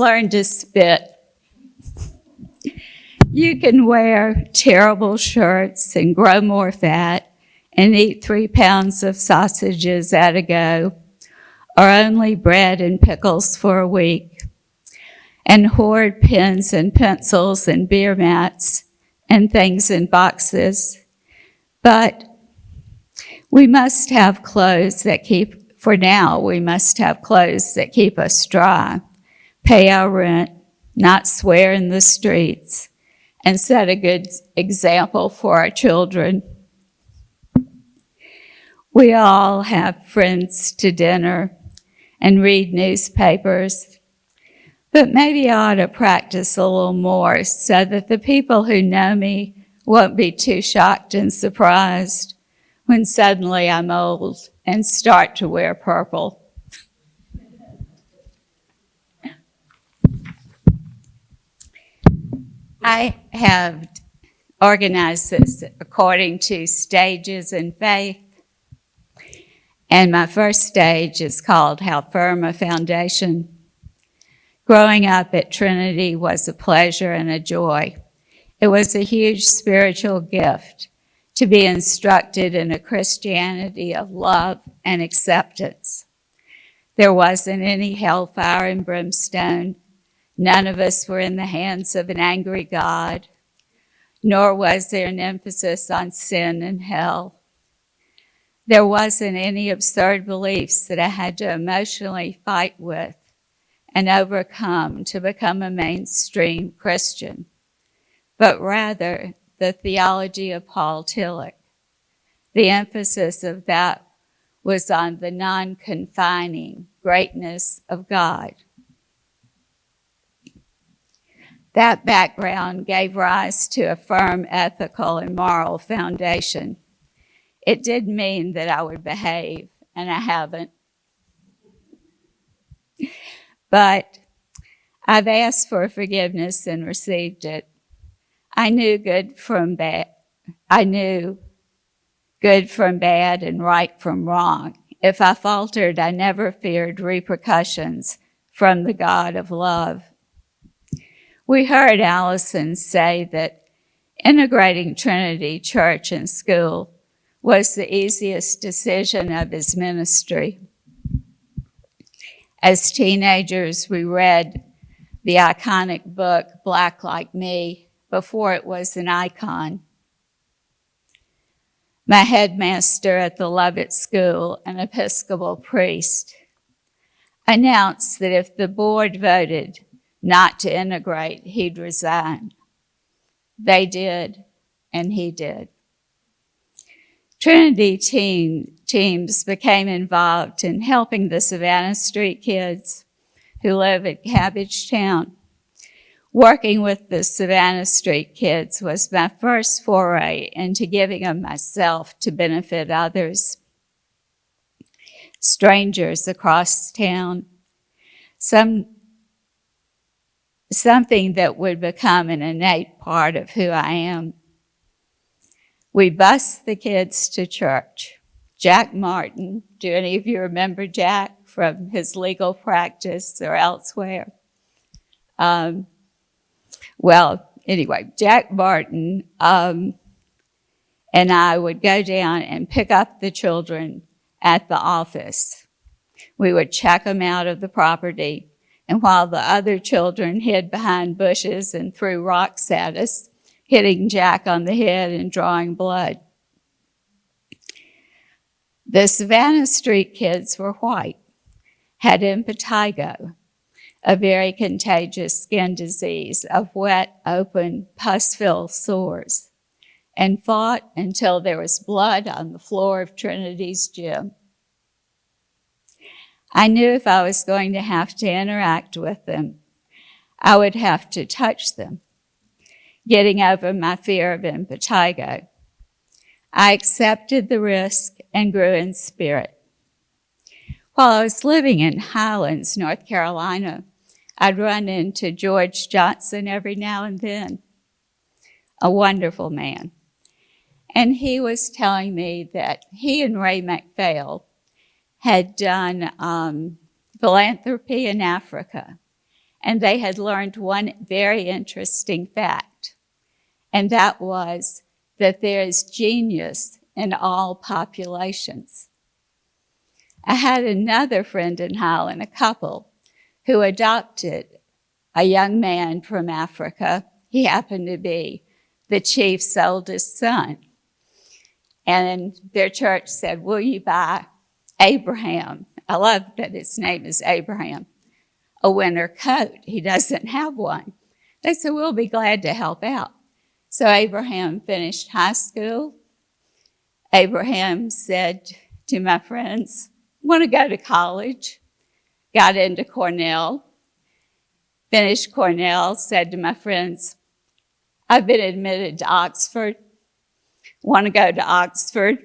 learn to spit. You can wear terrible shirts and grow more fat and eat 3 pounds of sausages at a go, or only bread and pickles for a week, and hoard pens and pencils and beer mats and things in boxes. But we must have clothes that for now, we must have clothes that keep us dry, pay our rent, not swear in the streets, and set a good example for our children. We all have friends to dinner and read newspapers, but maybe I ought to practice a little more so that the people who know me won't be too shocked and surprised when suddenly I'm old and start to wear purple. I have organized this according to stages in faith. And my first stage is called How Firm a Foundation. Growing up at Trinity was a pleasure and a joy. It was a huge spiritual gift to be instructed in a Christianity of love and acceptance. There wasn't any hellfire and brimstone. None of us were in the hands of an angry God, nor was there an emphasis on sin and hell. There wasn't any absurd beliefs that I had to emotionally fight with and overcome to become a mainstream Christian, but rather the theology of Paul Tillich. The emphasis of that was on the non-confining greatness of God. That background gave rise to a firm ethical and moral foundation. It didn't mean that I would behave, and I haven't. But I've asked for forgiveness and received it. I knew good from bad and right from wrong. If I faltered, I never feared repercussions from the God of love. We heard Allison say that integrating Trinity Church and school was the easiest decision of his ministry. As teenagers, we read the iconic book, Black Like Me, before it was an icon. My headmaster at the Lovett School, an Episcopal priest, announced that if the board voted not to integrate, he'd resign. They did, and he did. Trinity teams became involved in helping the Savannah Street kids who live at Cabbagetown. Working with the Savannah Street kids was my first foray into giving of myself to benefit others, strangers across town, something that would become an innate part of who I am. We bused the kids to church. Jack Martin, do any of you remember Jack from his legal practice or elsewhere? Jack Martin and I would go down and pick up the children at the office. We would check them out of the property, and while the other children hid behind bushes and threw rocks at us, hitting Jack on the head and drawing blood. The Savannah Street kids were white, had impetigo, a very contagious skin disease of wet, open, pus-filled sores, and fought until there was blood on the floor of Trinity's gym. I knew if I was going to have to interact with them, I would have to touch them, getting over my fear of impetigo. I accepted the risk and grew in spirit. While I was living in Highlands, North Carolina, I'd run into George Johnson every now and then, a wonderful man. And he was telling me that he and Ray McPhail had done philanthropy in Africa, and they had learned one very interesting fact, and that was that there is genius in all populations. I had another friend in Highland, a couple, who adopted a young man from Africa. He happened to be the chief's oldest son. And their church said, will you buy Abraham? I love that his name is Abraham. A winter coat. He doesn't have one. They said, we'll be glad to help out. So Abraham finished high school. Abraham said to my friends, want to go to college. Got into Cornell. Finished Cornell, said to my friends, I've been admitted to Oxford. Want to go to Oxford?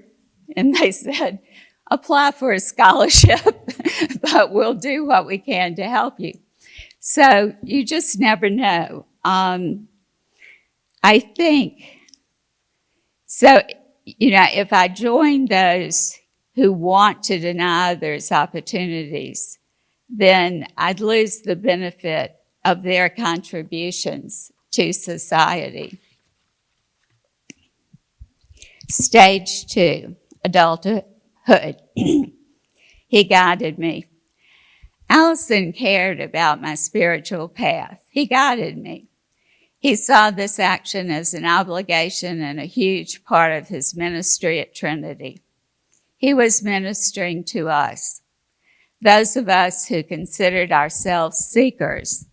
And they said, apply for a scholarship, but we'll do what we can to help you. So you just never know. I think, so, if I join those who want to deny others opportunities, then I'd lose the benefit of their contributions to society. Stage 2, adulthood. He guided me. Allison cared about my spiritual path. He guided me. He saw this action as an obligation and a huge part of his ministry at Trinity. He was ministering to us, those of us who considered ourselves seekers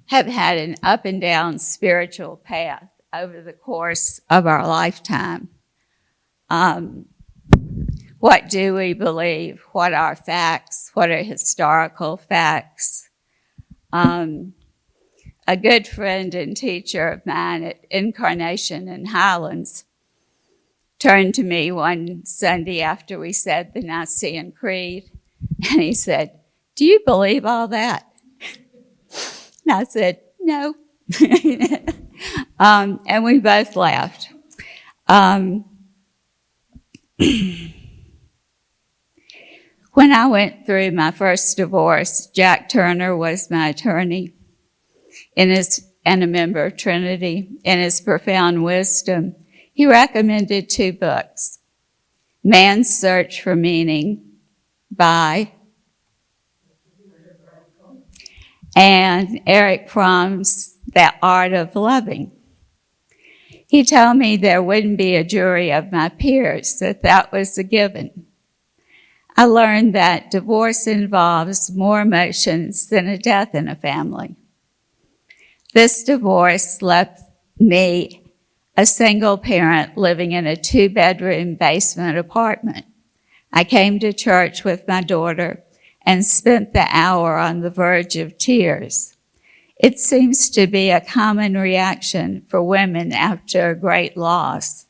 have had an up and down spiritual path over the course of our lifetime. What do we believe? What are facts? What are historical facts? A good friend and teacher of mine at Incarnation in Highlands turned to me one Sunday after we said the Nicene Creed, and he said, do you believe all that? And I said, no. And we both laughed. When I went through my first divorce, Jack Turner was my attorney and a member of Trinity. In his profound wisdom, he recommended 2 books, Man's Search for Meaning by and Eric Fromm's The Art of Loving. He told me there wouldn't be a jury of my peers, that was a given. I learned that divorce involves more emotions than a death in a family. This divorce left me a single parent living in a 2-bedroom basement apartment. I came to church with my daughter and spent the hour on the verge of tears. It seems to be a common reaction for women after a great loss.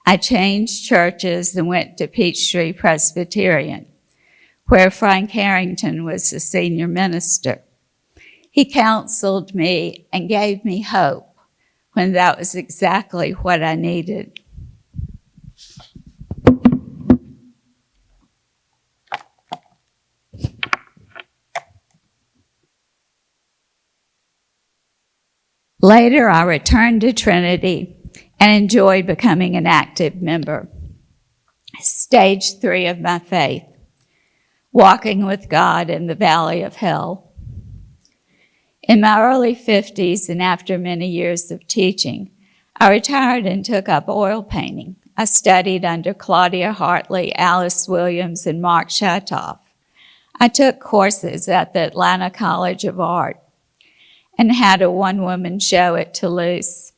I changed churches and went to Peachtree Presbyterian, where Frank Harrington was the senior minister. He counseled me and gave me hope when that was exactly what I needed. Later, I returned to Trinity and enjoyed becoming an active member. Stage 3 of my faith, walking with God in the valley of hell. In my early 50s and after many years of teaching, I retired and took up oil painting. I studied under Claudia Hartley, Alice Williams, and Mark Shatoff. I took courses at the Atlanta College of Art and had a one-woman show at Toulouse.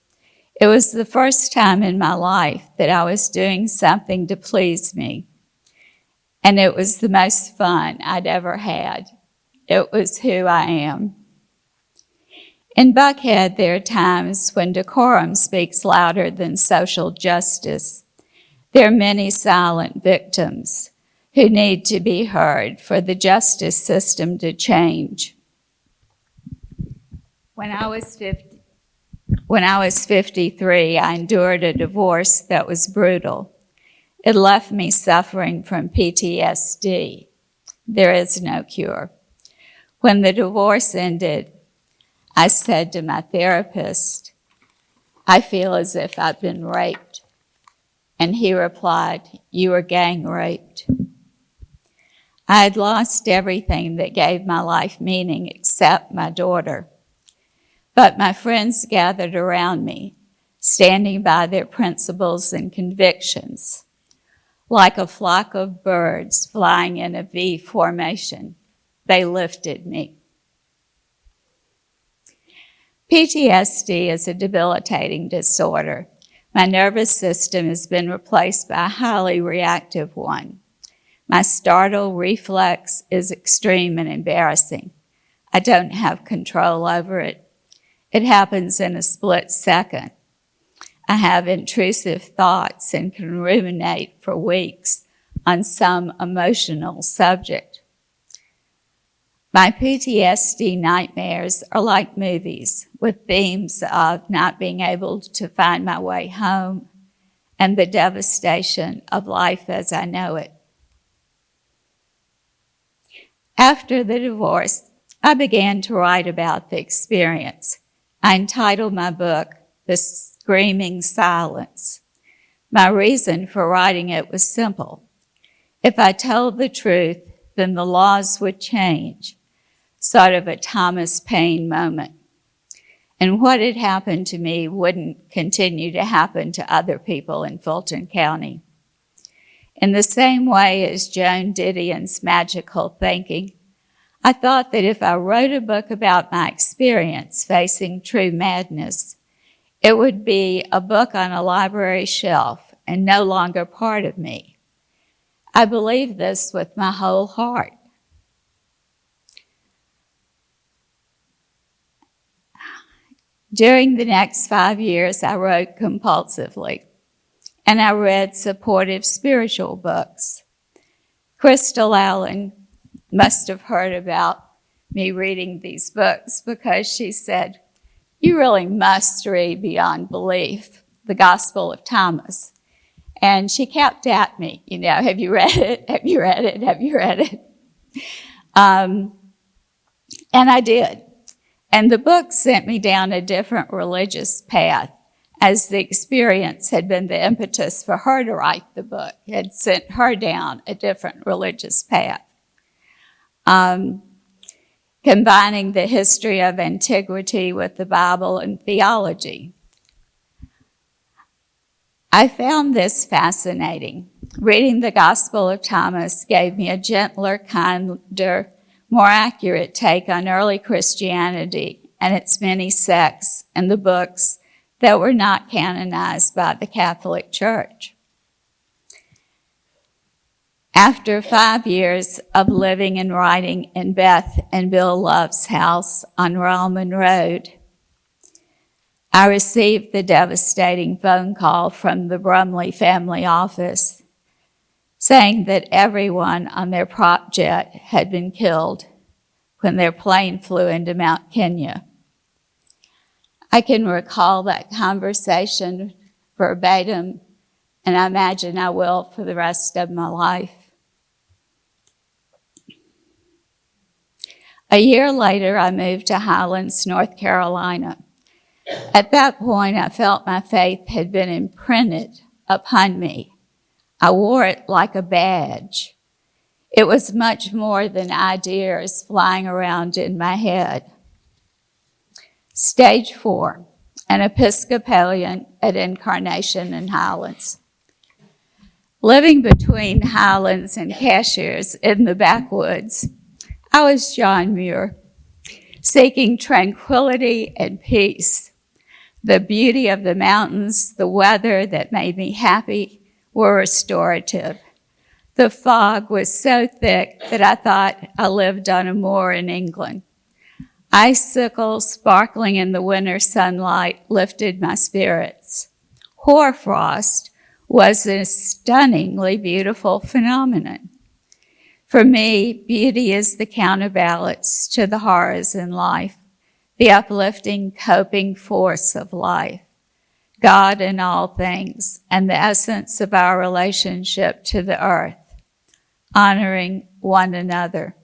It was the first time in my life that I was doing something to please me, and it was the most fun I'd ever had. It was who I am. In Buckhead, there are times when decorum speaks louder than social justice. There are many silent victims who need to be heard for the justice system to change. When I was 53, I endured a divorce that was brutal. It left me suffering from PTSD. There is no cure. When the divorce ended, I said to my therapist, "I feel as if I've been raped." And he replied, "You were gang raped." I had lost everything that gave my life meaning except my daughter. But my friends gathered around me, standing by their principles and convictions. Like a flock of birds flying in a V formation, they lifted me. PTSD is a debilitating disorder. My nervous system has been replaced by a highly reactive one. My startle reflex is extreme and embarrassing. I don't have control over it. It happens in a split second. I have intrusive thoughts and can ruminate for weeks on some emotional subject. My PTSD nightmares are like movies with themes of not being able to find my way home and the devastation of life as I know it. After the divorce, I began to write about the experience. I entitled my book, "The Screaming Silence." My reason for writing it was simple. If I told the truth, then the laws would change, sort of a Thomas Paine moment. And what had happened to me wouldn't continue to happen to other people in Fulton County. In the same way as Joan Didion's magical thinking, I thought that if I wrote a book about my experience facing true madness, it would be a book on a library shelf and no longer part of me. I believe this with my whole heart. During the next 5 years, I wrote compulsively, and I read supportive spiritual books. Crystal Allen must have heard about me reading these books because she said, "You really must read Beyond Belief, the Gospel of Thomas." And she kept at me, "Have you read it? Have you read it? Have you read it?" And I did. And the book sent me down a different religious path, as the experience had been the impetus for her to write the book. It had sent her down a different religious path. Combining the history of antiquity with the Bible and theology. I found this fascinating. Reading the Gospel of Thomas gave me a gentler, kinder, more accurate take on early Christianity and its many sects and the books that were not canonized by the Catholic Church. After 5 years of living and writing in Beth and Bill Love's house on Rallman Road, I received the devastating phone call from the Brumley family office saying that everyone on their prop jet had been killed when their plane flew into Mount Kenya. I can recall that conversation verbatim, and I imagine I will for the rest of my life. A year later, I moved to Highlands, North Carolina. At that point, I felt my faith had been imprinted upon me. I wore it like a badge. It was much more than ideas flying around in my head. Stage 4, an Episcopalian at Incarnation in Highlands. Living between Highlands and Cashiers in the backwoods, I was John Muir, seeking tranquility and peace. The beauty of the mountains, the weather that made me happy were restorative. The fog was so thick that I thought I lived on a moor in England. Icicles sparkling in the winter sunlight lifted my spirits. Hoarfrost was a stunningly beautiful phenomenon. For me, beauty is the counterbalance to the horrors in life, the uplifting, coping force of life, God in all things, and the essence of our relationship to the earth, honoring one another.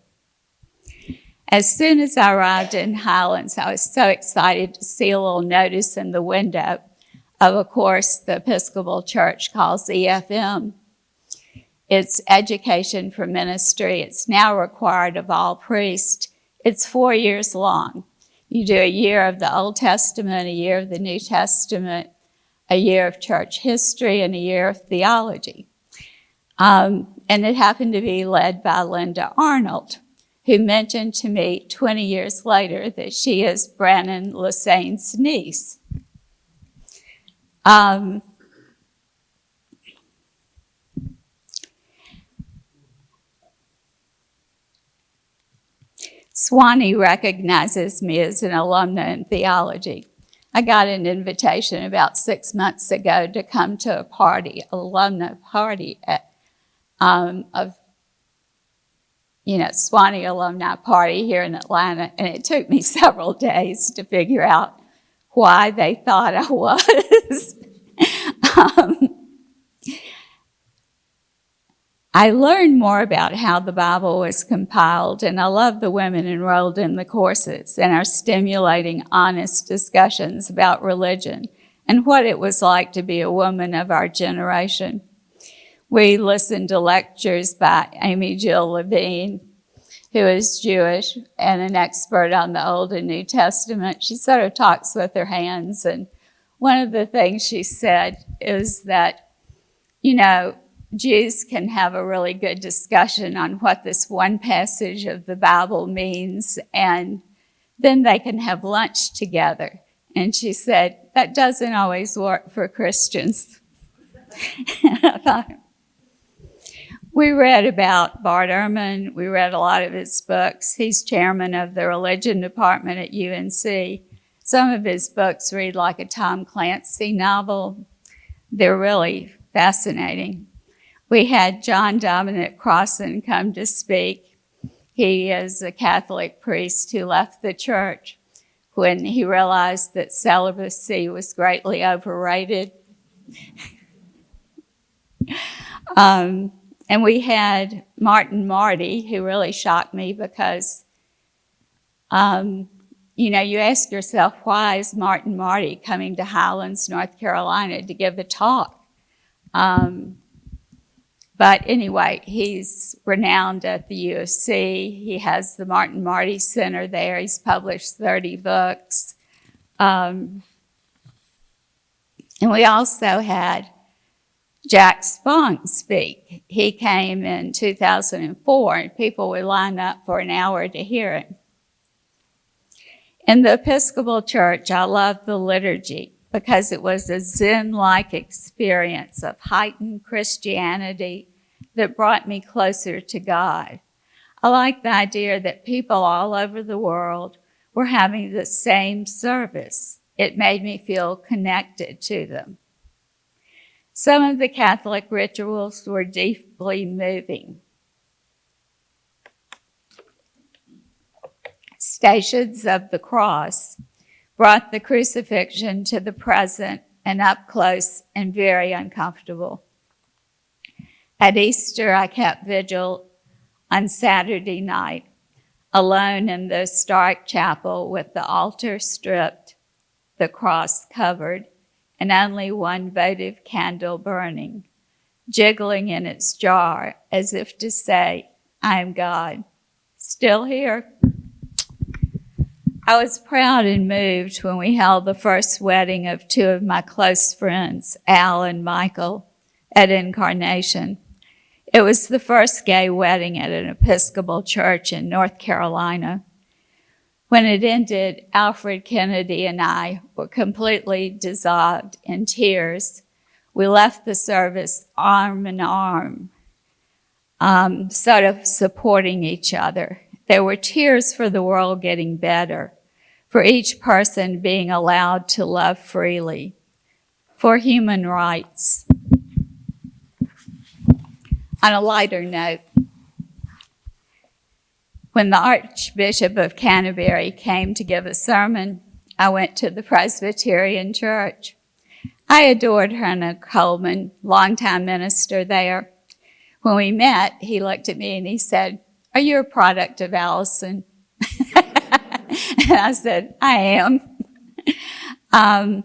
As soon as I arrived in Highlands, I was so excited to see a little notice in the window of a course the Episcopal Church calls EFM. It's Education for Ministry. It's now required of all priests. It's 4 years long. You do a year of the Old Testament, a year of the New Testament, a year of church history, and a year of theology. And it happened to be led by Linda Arnold, who mentioned to me 20 years later that she is Brannon Lassane's niece. Swanee recognizes me as an alumna in theology. I got an invitation about 6 months ago to come to a party, alumna party Swanee alumni party here in Atlanta, and it took me several days to figure out why they thought I was. I learned more about how the Bible was compiled, and I love the women enrolled in the courses and our stimulating, honest discussions about religion and what it was like to be a woman of our generation. We listened to lectures by Amy Jill Levine, who is Jewish and an expert on the Old and New Testament. She sort of talks with her hands, and one of the things she said is that, Jews can have a really good discussion on what this one passage of the Bible means, and then they can have lunch together. And she said, that doesn't always work for Christians. We read about Bart Ehrman. We read a lot of his books. He's chairman of the religion department at UNC. Some of his books read like a Tom Clancy novel. They're really fascinating. We had John Dominic Crossan come to speak. He is a Catholic priest who left the church when he realized that celibacy was greatly overrated. And we had Martin Marty, who really shocked me because, you ask yourself, why is Martin Marty coming to Highlands, North Carolina to give a talk? But anyway, he's renowned at the USC. He has the Martin Marty Center there. He's published 30 books. And we also had Jack Spong speak. He came in 2004, and people would line up for an hour to hear him. In the Episcopal Church, I loved the liturgy because it was a Zen-like experience of heightened Christianity that brought me closer to God. I liked the idea that people all over the world were having the same service. It made me feel connected to them. Some of the Catholic rituals were deeply moving. Stations of the Cross brought the crucifixion to the present and up close and very uncomfortable. At Easter, I kept vigil on Saturday night, alone in the historic chapel with the altar stripped, the cross covered, and only one votive candle burning, jiggling in its jar as if to say, I am God, still here. I was proud and moved when we held the first wedding of two of my close friends, Al and Michael, at Incarnation. It was the first gay wedding at an Episcopal church in North Carolina. When it ended, Alfred Kennedy and I were completely dissolved in tears. We left the service arm in arm, sort of supporting each other. There were tears for the world getting better, for each person being allowed to love freely, for human rights. On a lighter note, when the Archbishop of Canterbury came to give a sermon, I went to the Presbyterian church. I adored Hannah Coleman, longtime minister there. When we met, he looked at me and he said, "Are you a product of Allison?" And I said, I am.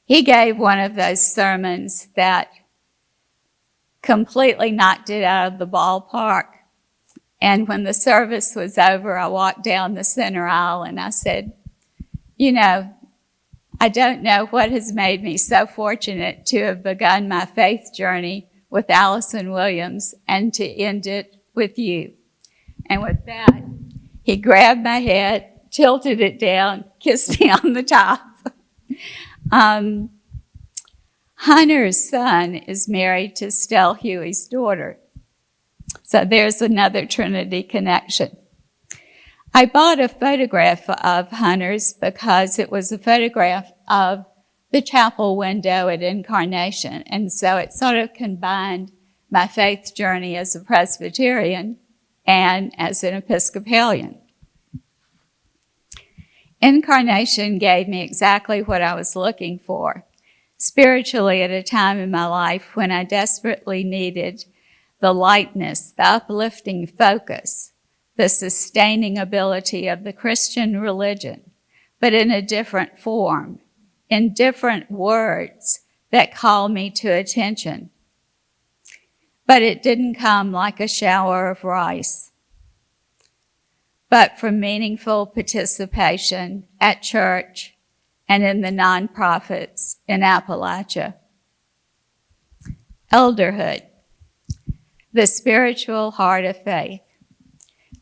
He gave one of those sermons that completely knocked it out of the ballpark. And when the service was over, I walked down the center aisle and I said, you know, I don't know what has made me so fortunate to have begun my faith journey with Allison Williams and to end it with you. And with that, he grabbed my head, tilted it down, kissed me on the top. Hunter's son is married to Stell Huey's daughter. So there's another Trinity connection. I bought a photograph of Hunter's because it was a photograph of the chapel window at Incarnation. And so it sort of combined my faith journey as a Presbyterian and as an Episcopalian. Incarnation gave me exactly what I was looking for, spiritually at a time in my life when I desperately needed the lightness, the uplifting focus, the sustaining ability of the Christian religion, but in a different form, in different words that call me to attention. But it didn't come like a shower of rice, but from meaningful participation at church and in the nonprofits in Appalachia. Elderhood, the spiritual heart of faith.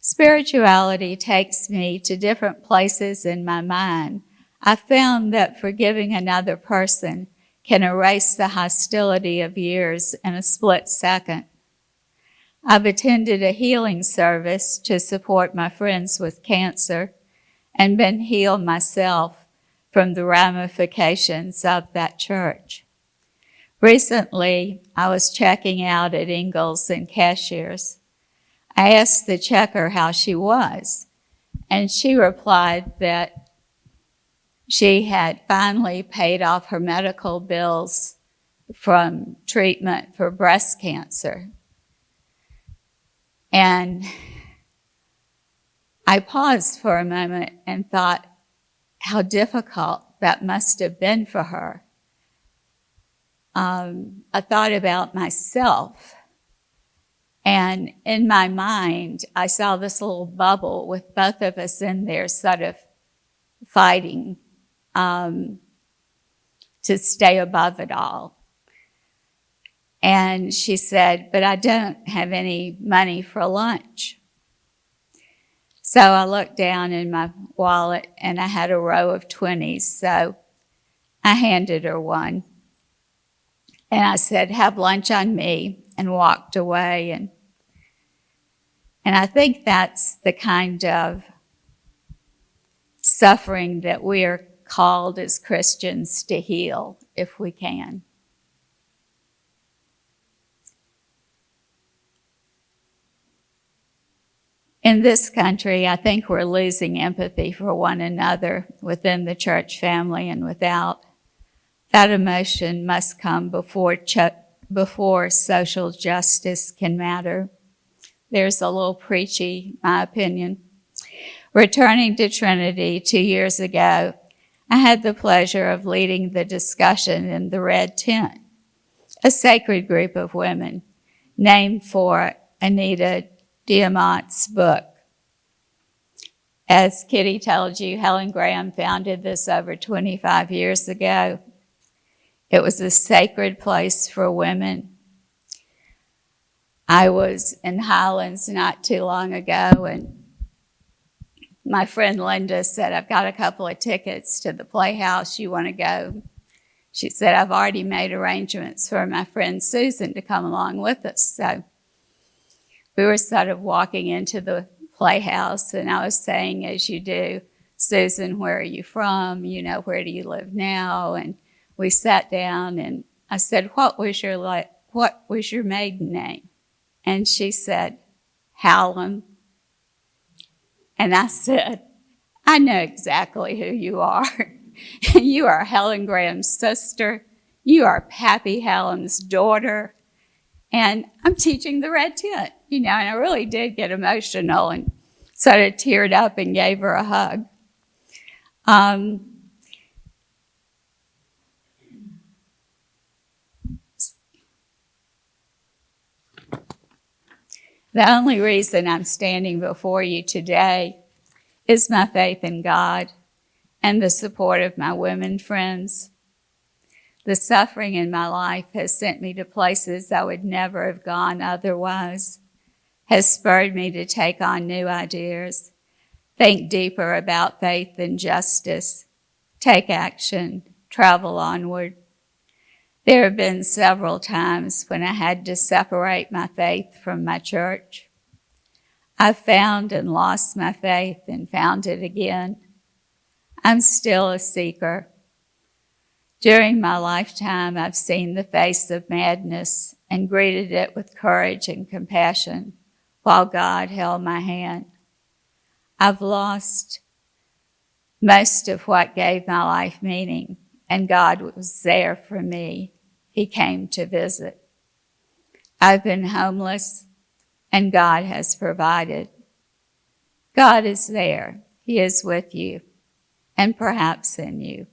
Spirituality takes me to different places in my mind. I found that forgiving another person can erase the hostility of years in a split second. I've attended a healing service to support my friends with cancer and been healed myself from the ramifications of that church. Recently, I was checking out at Ingalls and Cashiers. I asked the checker how she was, and she replied that she had finally paid off her medical bills from treatment for breast cancer. And I paused for a moment and thought how difficult that must have been for her. I thought about myself, and in my mind, I saw this little bubble with both of us in there sort of fighting to stay above it all. And she said, but I don't have any money for lunch. So I looked down in my wallet and I had a row of 20s. So I handed her one. And I said, have lunch on me, and walked away. And I think that's the kind of suffering that we are called as Christians to heal if we can. In this country, I think we're losing empathy for one another within the church family and without. That emotion must come before social justice can matter. There's a little preachy, my opinion. Returning to Trinity 2 years ago, I had the pleasure of leading the discussion in the Red Tent, a sacred group of women named for Anita Diamant's book. As Kitty told you, Helen Graham founded this over 25 years ago. It was a sacred place for women. I was in Highlands not too long ago, and my friend Linda said, I've got a couple of tickets to the Playhouse. You want to go? She said, I've already made arrangements for my friend Susan to come along with us. So we were sort of walking into the Playhouse, and I was saying, as you do, Susan, where are you from? You know, where do you live now? And we sat down, and I said, what was your maiden name? And she said, Hallam. And I said, I know exactly who you are. You are Helen Graham's sister. You are Pappy Hallam's daughter. And I'm teaching the Red Tent, and I really did get emotional. And sort of teared up and gave her a hug. The only reason I'm standing before you today is my faith in God and the support of my women friends. The suffering in my life has sent me to places I would never have gone otherwise, has spurred me to take on new ideas, think deeper about faith and justice, take action, travel onward. There have been several times when I had to separate my faith from my church. I found and lost my faith and found it again. I'm still a seeker. During my lifetime, I've seen the face of madness and greeted it with courage and compassion while God held my hand. I've lost most of what gave my life meaning, and God was there for me. He came to visit. I've been homeless, and God has provided. God is there. He is with you, and perhaps in you.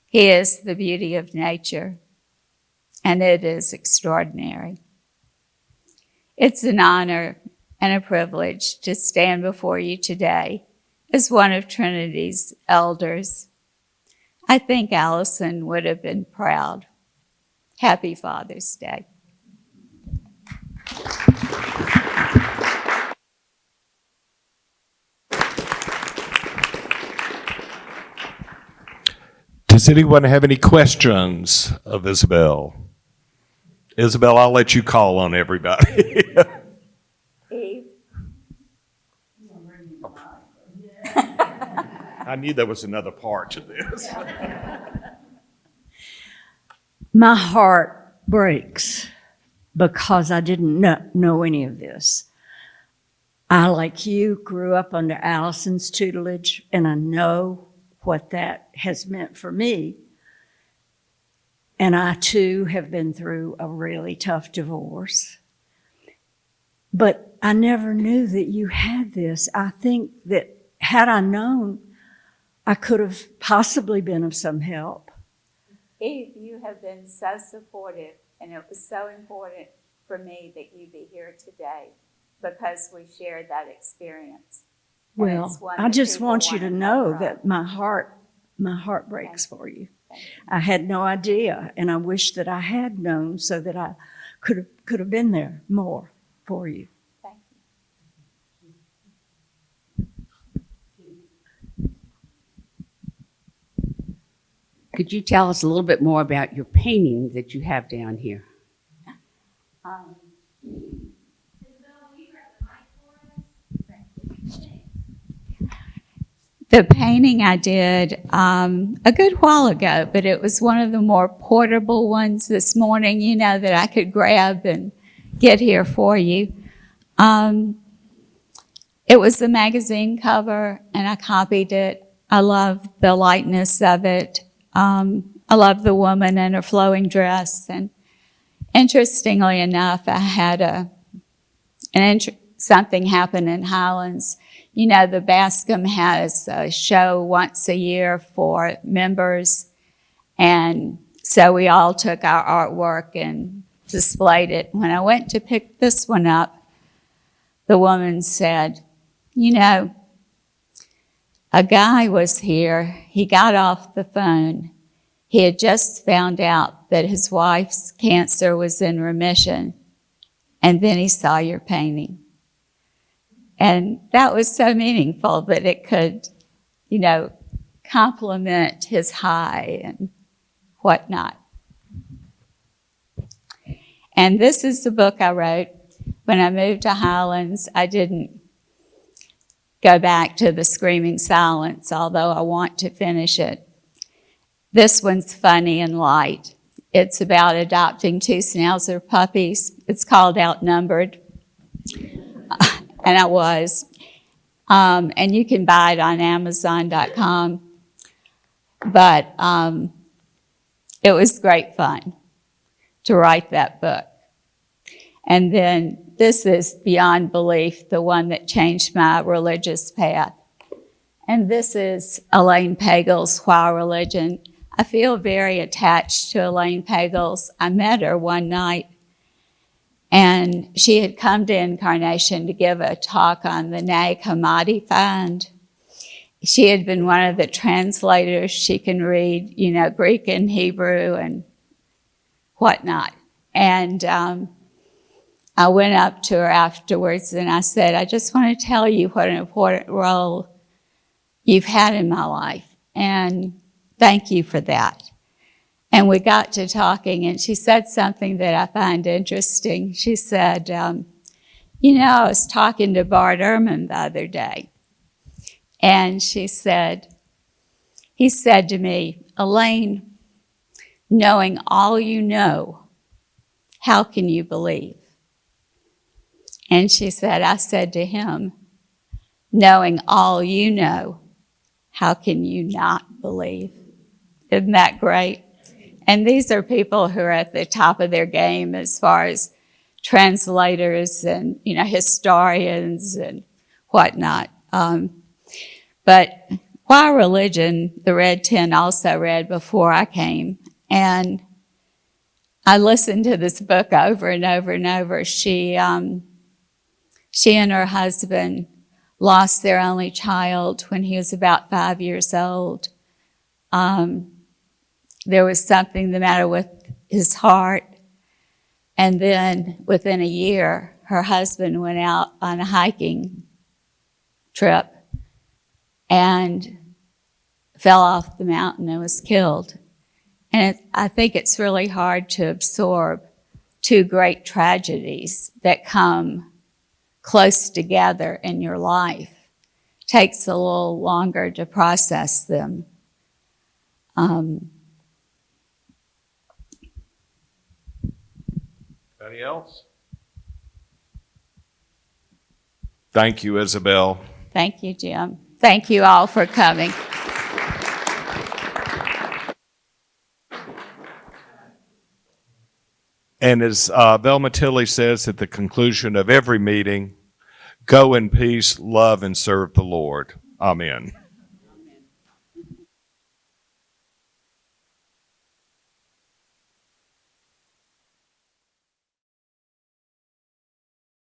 He is the beauty of nature, and it is extraordinary. It's an honor and a privilege to stand before you today as one of Trinity's elders. I think Allison would have been proud. Happy Father's Day. Does anyone have any questions of Isabel? Isabel, I'll let you call on everybody. Eve? I knew there was another part to this. My heart breaks because I didn't know any of this. I, like you, grew up under Allison's tutelage, and I know what that has meant for me. And I, too, have been through a really tough divorce. But I never knew that you had this. I think that had I known, I could have possibly been of some help. Eve, you have been so supportive, and it was so important for me that you be here today because we shared that experience. Well, I just want you to know that my heart breaks for you. I had no idea, and I wish that I had known so that I could have been there more for you. Thank you. Could you tell us a little bit more about your painting that you have down here? The painting I did a good while ago, but it was one of the more portable ones this morning, that I could grab and get here for you. It was a magazine cover, and I copied it. I love the lightness of it. I love the woman in her flowing dress. And interestingly enough, I had something happen in Highlands. The Bascom has a show once a year for members, and so we all took our artwork and displayed it. When I went to pick this one up, the woman said, a guy was here. He got off the phone. He had just found out that his wife's cancer was in remission, and then he saw your painting. And that was so meaningful that it could, complement his high and whatnot. And this is the book I wrote. When I moved to Highlands, I didn't go back to the Screaming Silence, although I want to finish it. This one's funny and light. It's about adopting 2 Schnauzer puppies. It's called Outnumbered. And I was. And you can buy it on Amazon.com. But it was great fun to write that book. And then this is beyond belief, the one that changed my religious path. And this is Elaine Pagel's Why Religion. I feel very attached to Elaine Pagels. I met her one night, and she had come to Incarnation to give a talk on the Nag Hammadi Fund. She had been one of the translators. She can read, Greek and Hebrew and whatnot. And I went up to her afterwards and I said, I just want to tell you what an important role you've had in my life. And thank you for that. And we got to talking, and she said something that I find interesting. She said, I was talking to Bart Ehrman the other day, and he said to me, Elaine, knowing all you know, how can you believe? And she said, I said to him, knowing all you know, how can you not believe? Isn't that great? And these are people who are at the top of their game as far as translators and, historians and whatnot. But Why Religion, the Red Ten also read before I came. And I listened to this book over and over and over. She and her husband lost their only child when he was about 5 years old. There was something the matter with his heart. And then within a year, her husband went out on a hiking trip and fell off the mountain and was killed. And I think it's really hard to absorb two great tragedies that come close together in your life. It takes a little longer to process them. Anybody else? Thank you, Isabel. Thank you, Jim. Thank you all for coming. And as Velma Tilly says at the conclusion of every meeting, go in peace, love, and serve the Lord. Amen.